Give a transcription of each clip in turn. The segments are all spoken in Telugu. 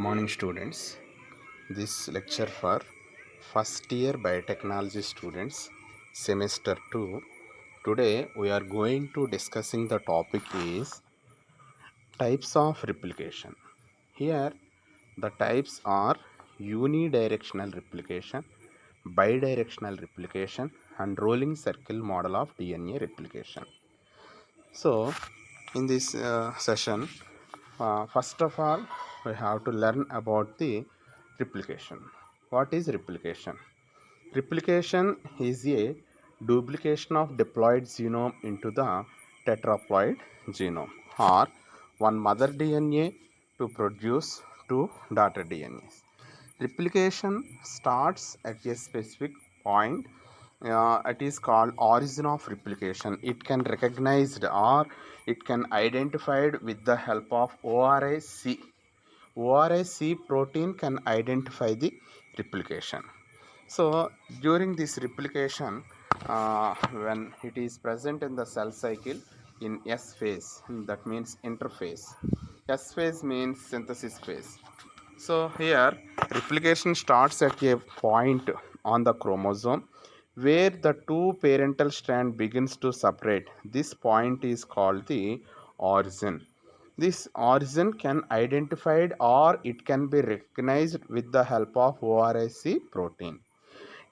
Morning students. This lecture for first year biotechnology students semester 2. Today we are going to discussing the topic is types of replication. Here the types are unidirectional replication, bidirectional replication and rolling circle model of DNA replication. So in this session, first of all, we have to learn about the replication. What is replication? Replication is a duplication of diploid genome into the tetraploid genome, or one mother DNA to produce two daughter DNAs. Replication starts at a specific point. It is called origin of replication. It can recognized or it can identified with the help of ORIC. ORIC protein can identify the replication. So during this replication, when it is present in the cell cycle in S phase, that means interphase. S phase means synthesis phase. So here replication starts at a point on the chromosome where the two parental strand begins to separate. This point is called the origin. This origin can identified or it can be recognized with the help of ORIC protein.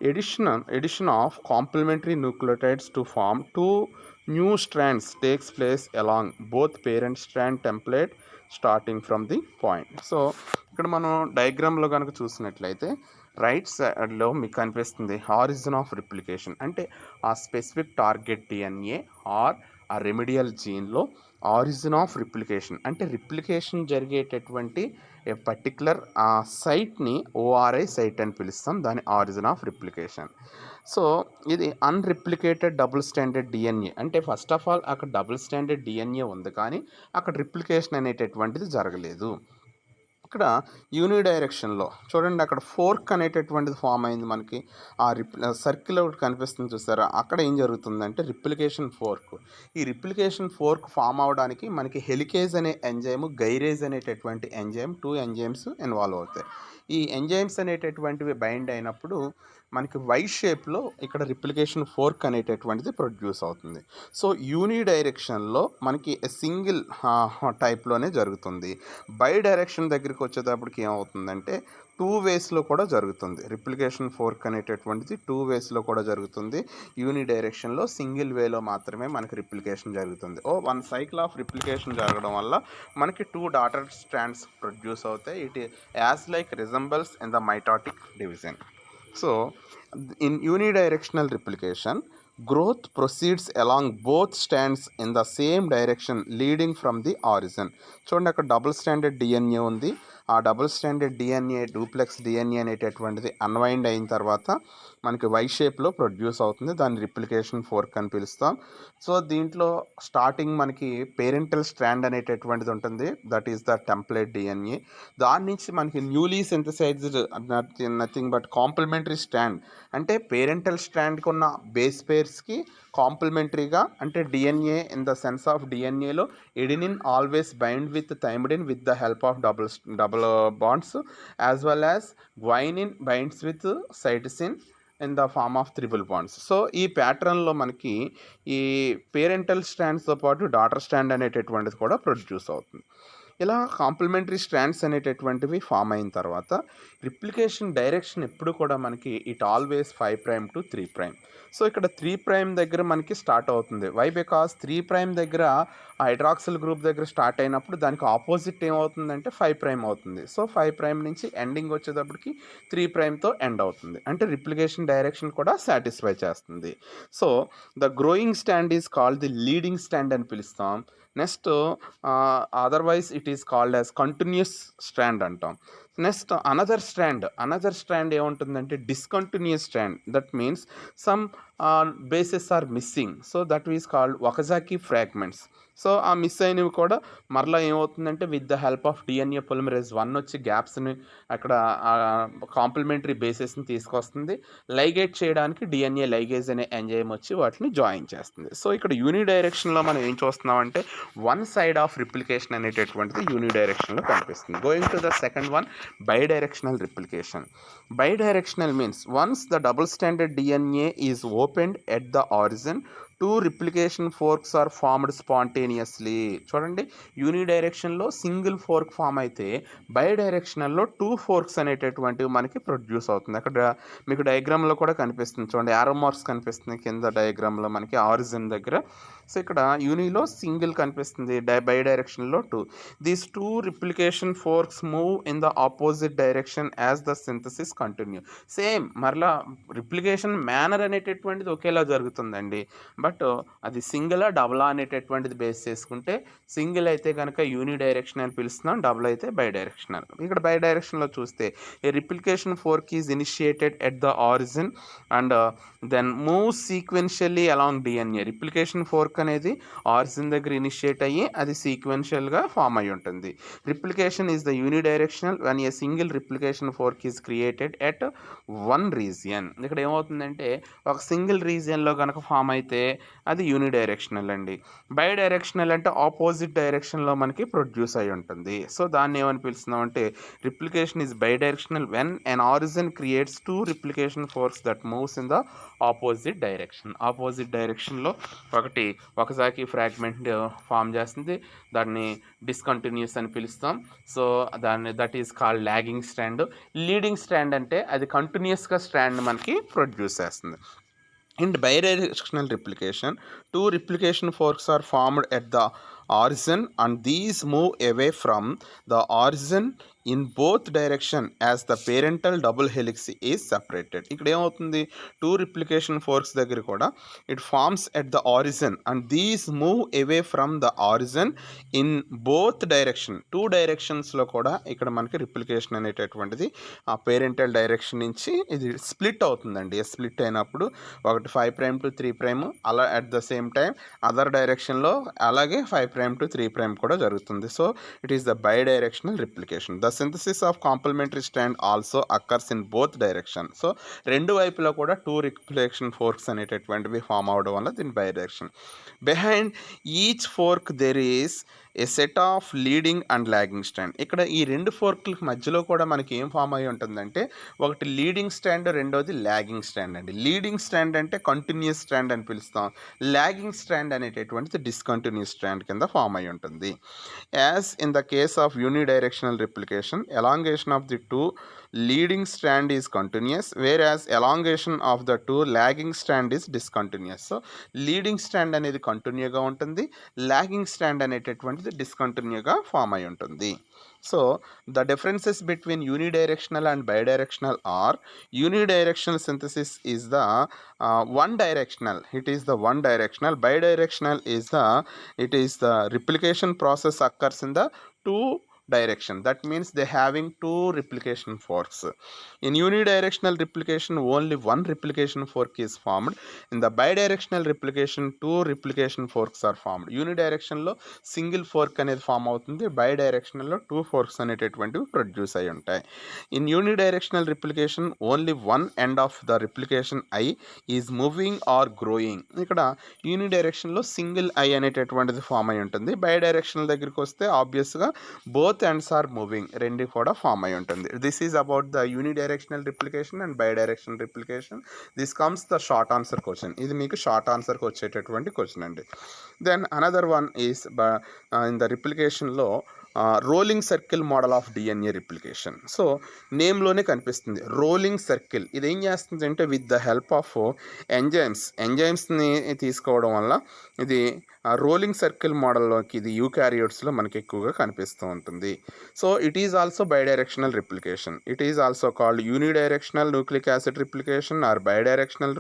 Addition of complementary nucleotides to form two new strands takes place along both parent strand template starting from the point. So ఇక్కడ మనం డయాగ్రామ్లో కనుక చూసినట్లయితే రైట్ సైడ్లో మీకు కనిపిస్తుంది ఆరిజిన్ ఆఫ్ రిప్లికేషన్, అంటే ఆ స్పెసిఫిక్ టార్గెట్ డిఎన్ఏ ఆర్ ఆ రెమిడియల్ జీన్లో ఆరిజిన్ ఆఫ్ రిప్లికేషన్, అంటే రిప్లికేషన్ జరిగేటటువంటి ఏ పర్టికులర్ సైట్ని ఓఆర్ఐ సైట్ అని పిలుస్తాం, దాని ఆరిజిన్ ఆఫ్ రిప్లికేషన్. సో ఇది అన్రిప్లికేటెడ్ డబుల్ స్టాండర్డ్ డిఎన్ఏ, అంటే ఫస్ట్ ఆఫ్ ఆల్ అక్కడ డబుల్ స్టాండర్డ్ డిఎన్ఏ ఉంది కానీ అక్కడ రిప్లికేషన్ అనేటటువంటిది జరగలేదు. ఇక్కడ యూనిడైరెక్షన్లో చూడండి, అక్కడ ఫోర్క్ అనేటటువంటిది ఫామ్ అయింది. మనకి ఆ సర్కిల్ ఒకటి కనిపిస్తుంది చూసారా, అక్కడ ఏం జరుగుతుందంటే రిప్లికేషన్ ఫోర్క్. ఈ రిప్లికేషన్ ఫోర్క్ ఫామ్ అవడానికి మనకి హెలికేజ్ అనే ఎంజైమ్, గైరేజ్ అనేటటువంటి ఎంజైమ్, టూ ఎంజైమ్స్ ఇన్వాల్వ్ అవుతాయి. ఈ ఎంజైమ్స్ అనేటటువంటివి బైండ్ అయినప్పుడు మనకి వై షేప్లో ఇక్కడ రిప్లికేషన్ ఫోర్క్ అనేటటువంటిది ప్రొడ్యూస్ అవుతుంది. సో యూని డైరెక్షన్లో మనకి సింగిల్ టైప్లోనే జరుగుతుంది. బై డైరెక్షన్ దగ్గరికి వచ్చేటప్పటికి ఏమవుతుందంటే టూ వేస్లో కూడా జరుగుతుంది. రిప్లికేషన్ ఫోర్క్ అనేటటువంటిది టూ వేస్లో కూడా జరుగుతుంది. యూని డైరెక్షన్లో సింగిల్ వేలో మాత్రమే మనకి రిప్లికేషన్ జరుగుతుంది. వన్ సైకిల్ ఆఫ్ రిప్లికేషన్ జరగడం వల్ల మనకి టూ డాటర్ స్ట్రాండ్స్ ప్రొడ్యూస్ అవుతాయి. It as like resembles in the mitotic division. So in unidirectional replication, growth proceeds along both strands in the same direction leading from the origin. చూడండి, అక్కడ డబుల్ స్టాండర్డ్ డిఎన్ఏ ఉంది. ఆ double standard DNA duplex DNA అనేటటువంటిది అన్వైండ్ అయిన తర్వాత మనకి వై షేప్లో ప్రొడ్యూస్ అవుతుంది. దాన్ని రిప్లికేషన్ ఫోర్క్ అని పిలుస్తాం. సో దీంట్లో స్టార్టింగ్ మనకి పేరెంటల్ స్ట్రాండ్ అనేటటువంటిది ఉంటుంది, that is the template DNA. దాని నుంచి మనకి newly synthesized nothing but complementary strand, అంటే పేరెంటల్ స్ట్రాండ్కి ఉన్న బేస్ పేర్స్కి కాంప్లిమెంటరీగా, అంటే DNA in the sense of డిఎన్ఏలో adenine always bind with thymidine with the help of double bonds, as well as guanine binds with cytosine in the form of triple bonds. So ఈ ప్యాటర్న్లో మనకి ఈ పేరెంటల్ స్ట్రాండ్స్తో పాటు డాటర్ స్ట్రాండ్ అనేటటువంటిది కూడా ప్రొడ్యూస్ అవుతుంది. ఇలా కాంప్లిమెంటరీ స్ట్రాండ్స్ అనేటటువంటివి ఫామ్ అయిన తర్వాత రిప్లికేషన్ డైరెక్షన్ ఎప్పుడు కూడా మనకి ఇట్ ఆల్వేస్ 5' to 3'. సో ఇక్కడ 3' దగ్గర మనకి స్టార్ట్ అవుతుంది. వై? బికాస్ 3' దగ్గర హైడ్రాక్సిల్ గ్రూప్ దగ్గర స్టార్ట్ అయినప్పుడు దానికి ఆపోజిట్ ఏమవుతుందంటే 5' అవుతుంది. సో 5' నుంచి ఎండింగ్ వచ్చేటప్పటికి 3'తో ఎండ్ అవుతుంది, అంటే రిప్లికేషన్ డైరెక్షన్ కూడా సాటిస్ఫై చేస్తుంది. So the growing stand is called the leading stand అని పిలుస్తాం. Next otherwise it is called as continuous strand అంటాం. నెక్స్ట్ అనదర్ స్ట్రాండ్ ఏముంటుందంటే discontinuous strand. That means some bases are missing, so that is called Okazaki fragments. So ఆ మిస్ అయినవి కూడా మరలా ఏమవుతుందంటే with the help of DNA polymerase 1 వచ్చి గ్యాప్స్ని అక్కడ కాంప్లిమెంటరీ బేసెస్ని తీసుకొస్తుంది. లైగేట్ చేయడానికి డిఎన్ఏ లైగేజ్ అనే ఎంజైమ్ వచ్చి వాటిని జాయిన్ చేస్తుంది. సో ఇక్కడ యూని డైరెక్షన్లో మనం ఏం చూస్తున్నామంటే వన్ సైడ్ ఆఫ్ రిప్లికేషన్ అనేటటువంటిది యూని డైరెక్షన్లో కనిపిస్తుంది. Going to the second one, bidirectional replication. Bidirectional means once the double-stranded DNA is opened at the origin, two replication forks are formed spontaneously. చూడండి, యూని డైరెక్షన్లో సింగిల్ ఫోర్క్ ఫామ్ అయితే బైడైరెక్షనల్లో 2 ఫోర్క్స్ అనేటటువంటివి మనకి ప్రొడ్యూస్ అవుతుంది. అక్కడ మీకు డయాగ్రామ్లో కూడా కనిపిస్తుంది చూడండి, యారో మార్క్స్ కనిపిస్తుంది కింద డయాగ్రామ్లో మనకి ఆరిజిన్ దగ్గర. సో ఇక్కడ యూనిలో సింగిల్ కనిపిస్తుంది, బైడైరెక్షన్లో 2. These 2 replication forks move in the opposite direction as the synthesis continue. Same మరలా రిప్లికేషన్ మేనర్ అనేటటువంటిది ఒకేలా జరుగుతుందండి. బట్ అది సింగిలా డబులా అనేటటువంటిది బేస్ చేసుకుంటే సింగిల్ అయితే కనుక యూని డైరెక్షన్ అని పిలుస్తున్నాం, డబుల్ అయితే బైడైరెక్షనల్. ఇక్కడ బైడైరెక్షన్లో చూస్తే a replication fork is initiated at the origin and then move sequentially along DNA. Replication fork అనేది ఆరిజిన్ దగ్గర ఇనిషియేట్ అయ్యి అది సీక్వెన్షియల్గా ఫామ్ అయి ఉంటుంది. Replication is the unidirectional when a single replication fork is created at one region. ఇక్కడ ఏమవుతుందంటే ఒక సింగిల్ రీజియన్లో కనుక ఫామ్ అయితే అది యూని డైరెక్షనల్ అండి. బై డైరెక్షనల్ అంటే ఆపోజిట్ డైరెక్షన్లో మనకి ప్రొడ్యూస్ అయి ఉంటుంది. సో దాన్ని ఏమని పిలుస్తున్నాం అంటే replication is by directional when an origin creates 2 replication forks that moves in the opposite direction. Opposite డైరెక్షన్లో ఒకసారి ఫ్రాగ్మెంట్ ఫామ్ చేస్తుంది, దాన్ని డిస్కంటిన్యూస్ అని పిలుస్తాం. So that is called logging strand. Leading strand అంటే అది కంటిన్యూస్గా స్ట్రాండ్ మనకి ప్రొడ్యూస్ చేస్తుంది. In bidirectional replication, 2 replication forks are formed at the origin and these move away from the origin in both direction as the parental double helix is separated. ఇక్కడ ఏమవుతుంది, 2 రిప్లికేషన్ ఫోర్క్స్ దగ్గర కూడా it forms at the origin and these move away from the origin in both direction. 2 డైరెక్షన్స్లో కూడా ఇక్కడ మనకి రిప్లికేషన్ అనేటటువంటిది ఆ పేరెంటల్ డైరెక్షన్ నుంచి ఇది స్ప్లిట్ అవుతుందండి. స్ప్లిట్ అయినప్పుడు ఒకటి 5' to 3' అలా at the same time other డైరెక్షన్లో అలాగే 5' to 3' కూడా జరుగుతుంది. So it is the bidirectional replication. The synthesis of complementary strand also occurs in both direction. So రెండు వైపులో కూడా 2 రిప్లికేషన్ ఫోర్క్స్ అనేటటువంటివి ఫామ్ అవడం వల్ల దీని bidirection. Behind each fork there is a set of leading and lagging strand. ఇక్కడ ఈ 2 ఫోర్క్లకి మధ్యలో కూడా మనకి ఏం ఫామ్ అయి ఉంటుందంటే ఒకటి లీడింగ్ స్ట్రాండ్, రెండోది లాగింగ్ స్ట్రాండ్ అండి. లీడింగ్ స్ట్రాండ్ అంటే కంటిన్యూస్ స్ట్రాండ్ అని పిలుస్తాం, లాగింగ్ స్ట్రాండ్ అనేటటువంటిది డిస్కంటిన్యూస్ స్ట్రాండ్ కింద ఫామ్ అయి ఉంటుంది. As in the case of unidirectional replication, elongation of the 2 leading strand is continuous whereas elongation of the 2 lagging strand is discontinuous. So leading strand అనేది కంటిన్యూగా ఉంటుంది, లాగింగ్ స్ట్రాండ్ అనేటటువంటిది డిస్కంటిన్యూగా ఫామ్ అయి ఉంటుంది. So the differences between unidirectional and bidirectional are unidirectional synthesis is the one directional, it is the one directional. Bidirectional is the replication process occurs in the 2 direction, that means they having 2 replication forks. In unidirectional replication only 1 replication fork is formed. In the bidirectional replication 2 replication forks are formed. Unidirection లో సింగిల్ ఫోర్క్ అనేది ఫామ్ అవుతుంది, బైడైరెక్షనల్లో 2 ఫోర్క్స్ అనేటటువంటివి ప్రొడ్యూస్ అయి ఉంటాయి. In unidirectional replication only 1 end of the replication eye is moving or growing. ఇక్కడ యూనిడైరెక్షన్లో సింగిల్ ఐ అనేటటువంటిది ఫామ్ అయి ఉంటుంది. బైడైరెక్షనల్ దగ్గరికి వస్తే ఆబ్వియస్గా బోత్ ends are moving, రెండు కూడా ఫామ్ అయి ఉంటుంది. This is about the unidirectional replication and bidirectional replication. This comes the short answer question. ఇది మీకు షార్ట్ ఆన్సర్కి వచ్చేటటువంటి క్వశ్చన్ అండి. Then another one is in the రిప్లికేషన్లో rolling circle model of DNA replication. So నేమ్లోనే కనిపిస్తుంది రోలింగ్ సర్కిల్. ఇది ఏం చేస్తుంది అంటే విత్ ద హెల్ప్ ఆఫ్ ఎంజైమ్స్ని తీసుకోవడం వల్ల ఇది రోలింగ్ సర్కిల్ మోడల్లోకి ఇది యూకారియోట్స్లో మనకి ఎక్కువగా కనిపిస్తూ ఉంటుంది. So it is also bidirectional replication. It is also called unidirectional nucleic acid replication or bidirectional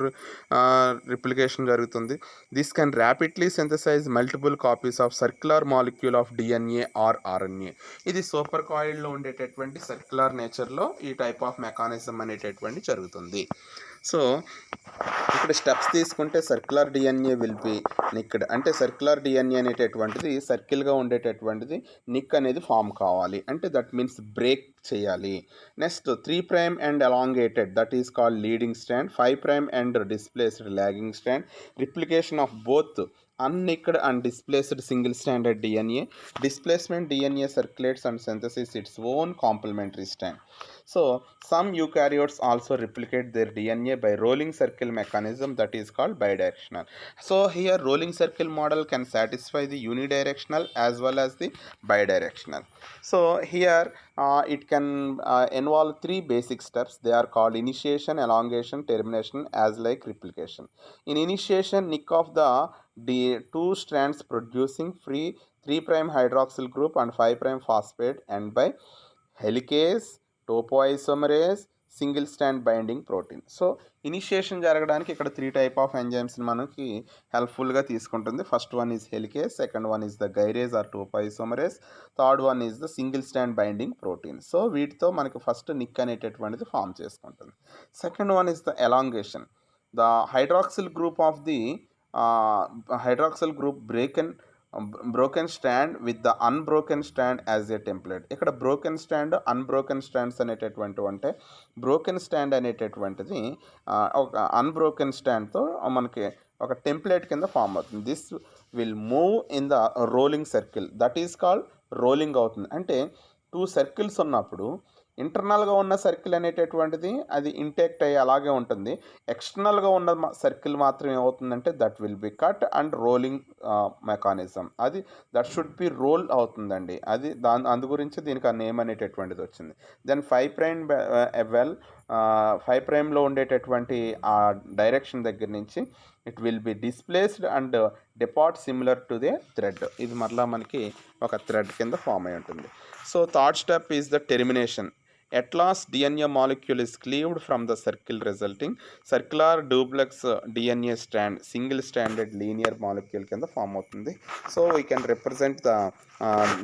replication జరుగుతుంది. This can rapidly synthesize multiple copies of circular molecule of DNA or RNA. ఇది సూపర్ కాయిల్లో ఉండేటటువంటి సర్క్యులర్ నేచర్లో ఈ టైప్ ఆఫ్ మెకానిజం అనేటటువంటి జరుగుతుంది. సో ఇక్కడ స్టెప్స్ తీసుకుంటే సర్క్యులర్ డిఎన్ఏ విల్ బి నిక్డ్, అంటే సర్క్యులర్ డిఎన్ఏ అనేటటువంటిది సర్కిల్గా ఉండేటటువంటిది నిక్ అనేది ఫామ్ కావాలి, అంటే దట్ మీన్స్ బ్రేక్ చేయాలి. Next 3' and elongated, that is called leading strand. 5' and displaced logging strand. Replication of both unnicked and displaced single stranded DNA. Displacement DNA circulates and synthesis its own complementary strand. So some eukaryotes also replicate their DNA by rolling circle mechanism, that is called bidirectional. So here rolling circle model can satisfy the unidirectional as well as the bidirectional. So here it can involve three basic steps. They are called initiation, elongation, termination, as like replication. In initiation, nick of the two strands producing free 3' hydroxyl group and 5' phosphate and by helicase, topoisomerase, single stand binding protein. So initiation జరగడానికి ఇక్కడ 3 టైప్ ఆఫ్ ఎంజైమ్స్ మనకి హెల్ప్ఫుల్గా తీసుకుంటుంది. First one is helicase, second one is the gyrase or topoisomerase, third one is the single stand binding protein. So వీటితో మనకి ఫస్ట్ నిక్ అనేటటువంటిది ఫామ్ చేసుకుంటుంది. Second one is the elongation. The hydroxyl group of the hydroxyl group broken strand with the unbroken strand as a template. ఇక్కడ broken strand, unbroken strands అనేటటువంటి అంటే బ్రోకెన్ స్టాండ్ అనేటటువంటిది ఒక అన్బ్రోకెన్ స్టాండ్తో మనకి ఒక టెంప్లెట్ కింద ఫామ్ అవుతుంది. This will move in the rolling circle, that is called rolling అవుతుంది. అంటే 2 సర్కిల్స్ ఉన్నప్పుడు ఇంటర్నల్గా ఉన్న సర్కిల్ అనేటటువంటిది అది ఇంటాక్ట్ అయ్యి అలాగే ఉంటుంది. ఎక్స్టర్నల్గా ఉన్న సర్కిల్ మాత్రం ఏమవుతుందంటే that will be cut and rolling mechanism, అది దట్ షుడ్ బి రోల్ అవుతుందండి. అది అందు గురించి దీనికి ఆ నేమ్ అనేటటువంటిది వచ్చింది. దెన్ 5' వెల్ 5'లో ఉండేటటువంటి ఆ డైరెక్షన్ దగ్గర నుంచి it will be displaced and depart similar to the thread. ఇది మరలా మనకి ఒక థ్రెడ్ కింద ఫామ్ అయి ఉంటుంది. So third step is the termination. At last, DNA molecule is cleaved from the circle, resulting circular duplex DNA strand, single stranded linear molecule కింద ఫామ్ అవుతుంది. So we can represent the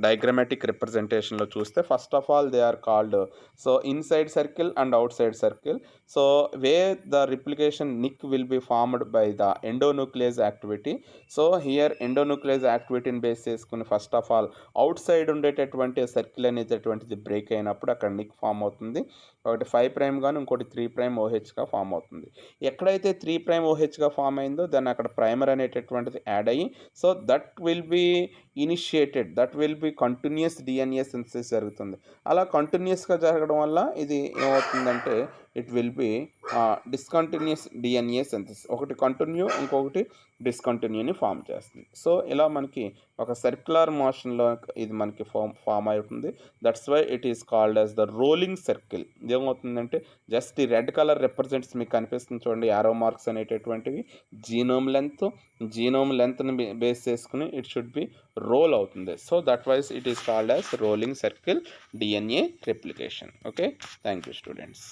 diagrammatic రిప్రజెంటేషన్లో చూస్తే first of all they are called so inside circle and outside circle. So way the replication nick will be formed by the endonuclease activity. So here endonuclease యాక్టివిటీని బేస్ చేసుకుని first of all outside ఉండేటటువంటి సర్కిల్ అనేటటువంటిది బ్రేక్ అయినప్పుడు అక్కడ నిక్ ఫామ్ అవుతుంది. ఒకటి 5' గాను ఇంకోటి 3' OHగా ఫామ్ అవుతుంది. ఎక్కడైతే 3' OHగా ఫామ్ అయిందో దాన్ని అక్కడ ప్రైమర్ అనేటటువంటిది యాడ్ అయ్యి so that will be initiated, that will be continuous DNA synthesis జరుగుతుంది. అలా కంటిన్యూస్గా జరగడం వల్ల ఇది ఏమవుతుందంటే it will be discontinuous DNA synthesis. ఒకటి కంటిన్యూ ఇంకొకటి డిస్కంటిన్యూని ఫామ్ చేస్తుంది. సో ఇలా మనకి ఒక సర్క్యులర్ మోషన్లో ఇది మనకి ఫామ్ అవుతుంది. That's why it is called as the rolling circle. ఏమవుతుందంటే జస్ట్ ఈ రెడ్ కలర్ రిప్రజెంట్స్ మీకు కనిపిస్తుంది చూడండి, యారో మార్క్స్ అనేటటువంటివి జీనోమ్ లెంత్ని బేస్ చేసుకుని ఇట్ షుడ్ బి రోల్ అవుతుంది. So that wise it is called as rolling circle DNA replication. Okay, thank you students.